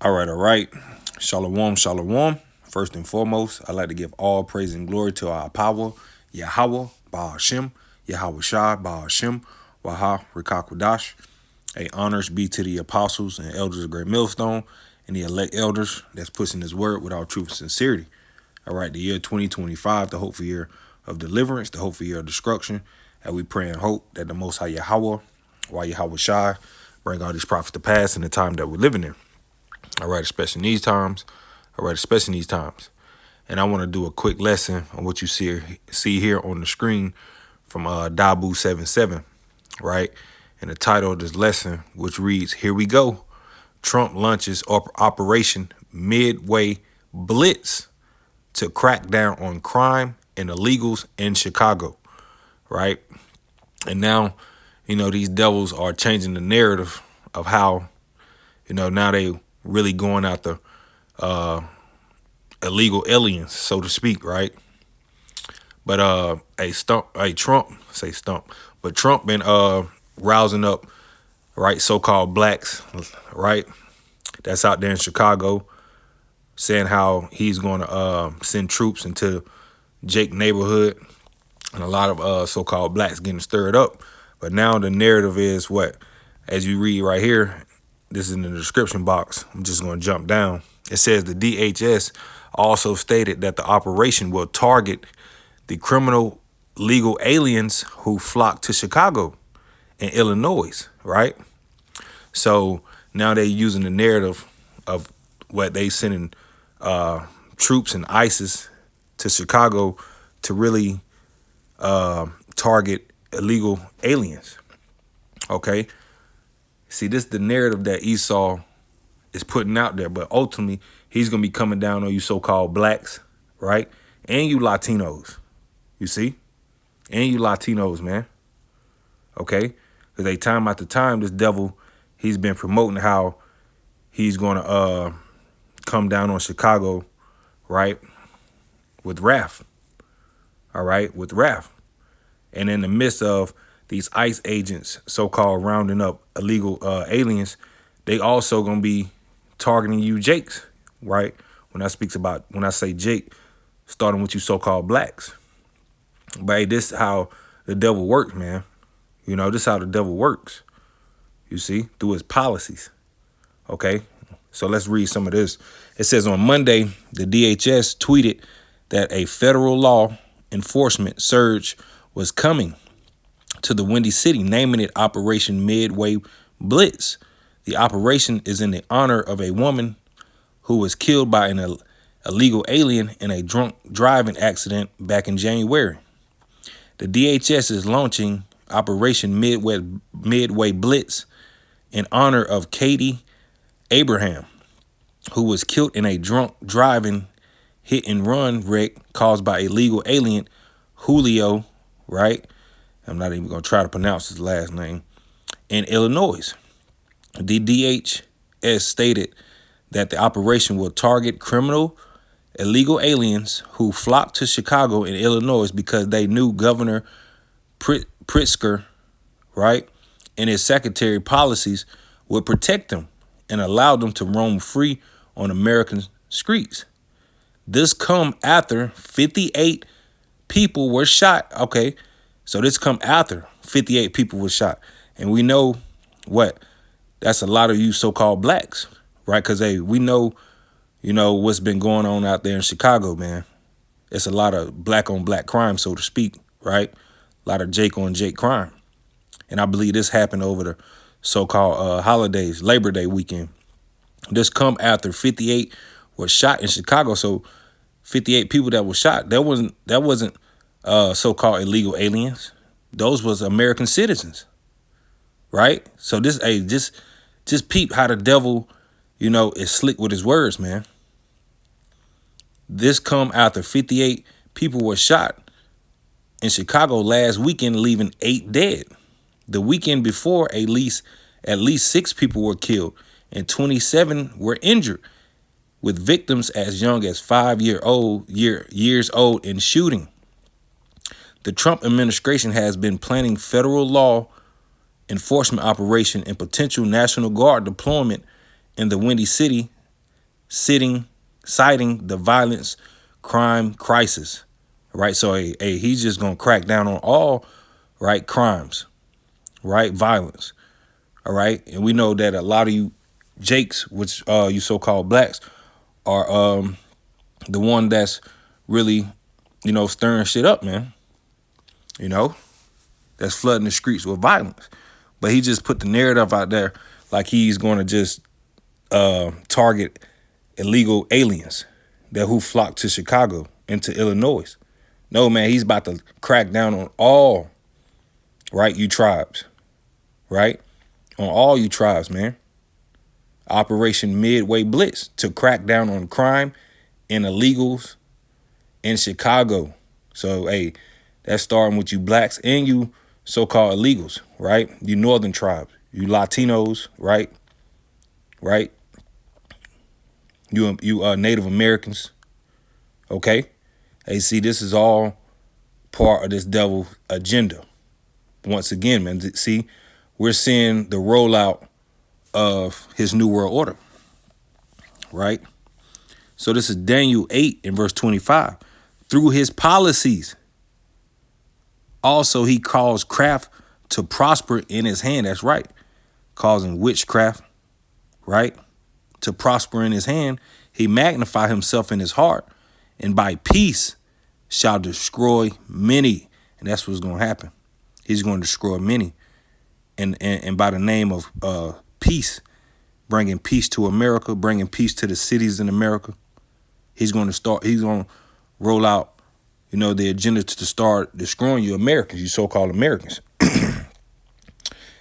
All right. Shalom, shalom. First and foremost, I'd like to give all praise and glory to our power, Yahweh, Ba'ashem, Yahweh Shai, Ba'ashem, Waha, Rikakwadash. Honors be to the apostles and elders of Great Millstone and the elect elders that's pushing this word with all truth and sincerity. All right, the year 2025, the hopeful year of deliverance, the hopeful year of destruction. And we pray and hope that the Most High Yahweh, Yahweh Shai, bring all these prophets to pass in the time that we're living in. All right, especially in these times. And I want to do a quick lesson on what you see here on the screen from Dabu 77, right? And the title of this lesson, which reads, "Here we go. Trump launches Operation Midway Blitz to crack down on crime and illegals in Chicago," right? And now, these devils are changing the narrative of how, now they really going after illegal aliens, so to speak, right? But Trump been rousing up, right, so-called blacks, right, that's out there in Chicago, saying how he's going to send troops into Jake neighborhood, and a lot of so-called blacks getting stirred up. But now the narrative is what, as you read right here, this is in the description box. I'm just going to jump down. It says the DHS also stated that the operation will target the criminal legal aliens who flocked to Chicago and Illinois, right? So now they're using the narrative of what they sending troops and ISIS to Chicago to really target illegal aliens. Okay. See, this is the narrative that Esau is putting out there, but ultimately he's going to be coming down on you so-called blacks, right? And you Latinos, you see? And you Latinos, man. Okay? Because they time after time, this devil, he's been promoting how he's going to come down on Chicago, right? With wrath. All right? With wrath. And in the midst of these ICE agents, so-called rounding up illegal aliens, they also going to be targeting you Jakes, right? When I say Jake, starting with you so-called blacks. But hey, this is how the devil works, man. This is how the devil works, you see, through his policies. Okay, so let's read some of this. It says on Monday, the DHS tweeted that a federal law enforcement surge was coming to the Windy City, naming it Operation Midway Blitz. The operation is in the honor of a woman who was killed by an illegal alien in a drunk driving accident back in January. The DHS is launching Operation Midway Blitz in honor of Katie Abraham, who was killed in a drunk driving hit-and-run wreck caused by illegal alien Julio, right? I'm not even going to try to pronounce his last name, in Illinois. The DHS stated that the operation will target criminal illegal aliens who flocked to Chicago and Illinois because they knew Governor Pritzker, right, and his secretary policies would protect them and allow them to roam free on American streets. This come after 58 people were shot. Okay, so this come after 58 people were shot. And we know what? That's a lot of you so-called blacks, right? Because, hey, we know, what's been going on out there in Chicago, man. It's a lot of black-on-black crime, so to speak, right? A lot of Jake-on-Jake crime. And I believe this happened over the so-called holidays, Labor Day weekend. This come after 58 were shot in Chicago. So 58 people that were shot, that wasn't so-called illegal aliens. Those was American citizens, right? So this, hey, just peep how the devil, is slick with his words, man. This come after 58 people were shot in Chicago last weekend, leaving 8 dead. The weekend before, at least 6 people were killed and 27 were injured, with victims as young as 5 years old in shooting. The Trump administration has been planning federal law enforcement operation and potential National Guard deployment in the Windy City citing the violence, crime, crisis, right? So he's just gonna crack down on all, right, crimes, right, violence, all right? And we know that a lot of you Jakes, which you so-called blacks, are the one that's really, stirring shit up, man. That's flooding the streets with violence. But he just put the narrative out there like he's going to just target illegal aliens that who flock to Chicago and to Illinois. No, man, he's about to crack down on all, right, you tribes, right? On all you tribes, man. Operation Midway Blitz to crack down on crime and illegals in Chicago. So, hey, that's starting with you blacks and you so-called illegals, right? You northern tribes, you Latinos, right? Right? You Native Americans, okay? Hey, see, this is all part of this devil agenda. Once again, man, see, we're seeing the rollout of his new world order, right? So this is Daniel 8 in verse 25. Through his policies, also he caused craft to prosper in his hand. That's right. Causing witchcraft, right, to prosper in his hand. He magnify himself in his heart, and by peace shall destroy many. And that's what's going to happen. He's going to destroy many. And by the name of peace, bringing peace to America, bringing peace to the cities in America. He's going to roll out, the agenda to start destroying you Americans, you so-called Americans.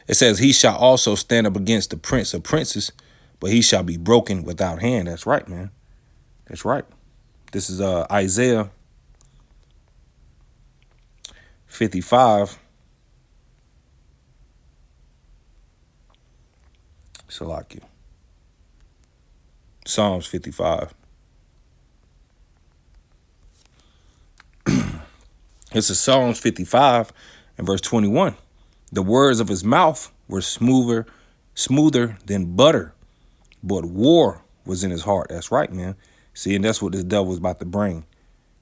It says, he shall also stand up against the prince of princes, but he shall be broken without hand. That's right, man. That's right. This is Isaiah 55. Salakia. Psalms 55. This is Psalms 55 and verse 21. The words of his mouth were smoother than butter, but war was in his heart. That's right, man. See, and that's what this devil is about to bring.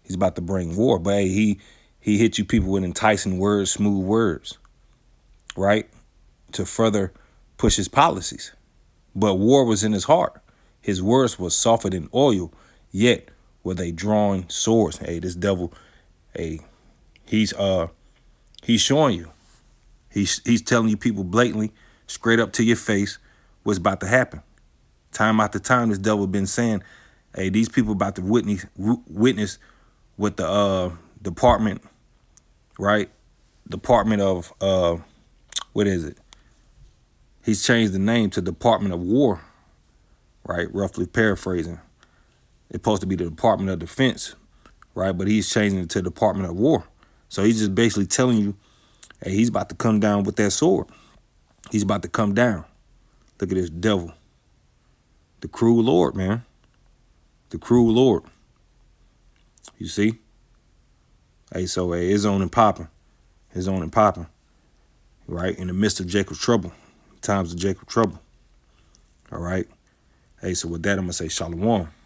He's about to bring war. But hey, he hit you people with enticing words, smooth words, right, to further push his policies. But war was in his heart. His words were softer than oil, yet were they drawing swords. Hey, this devil, hey, he's showing you. He's telling you people blatantly, straight up to your face, what's about to happen. Time after time, this devil been saying, hey, these people about to witness what the department, right? Department of, what is it? He's changed the name to Department of War, right? Roughly paraphrasing. It's supposed to be the Department of Defense, right? But he's changing it to Department of War. So he's just basically telling you, hey, he's about to come down with that sword. He's about to come down. Look at this devil. The cruel Lord, man. The cruel Lord. You see? Hey, so hey, it's on and popping. It's on and popping. Right? In the midst of Jacob's trouble. Times of Jacob's trouble. All right? Hey, so with that, I'm going to say shalom.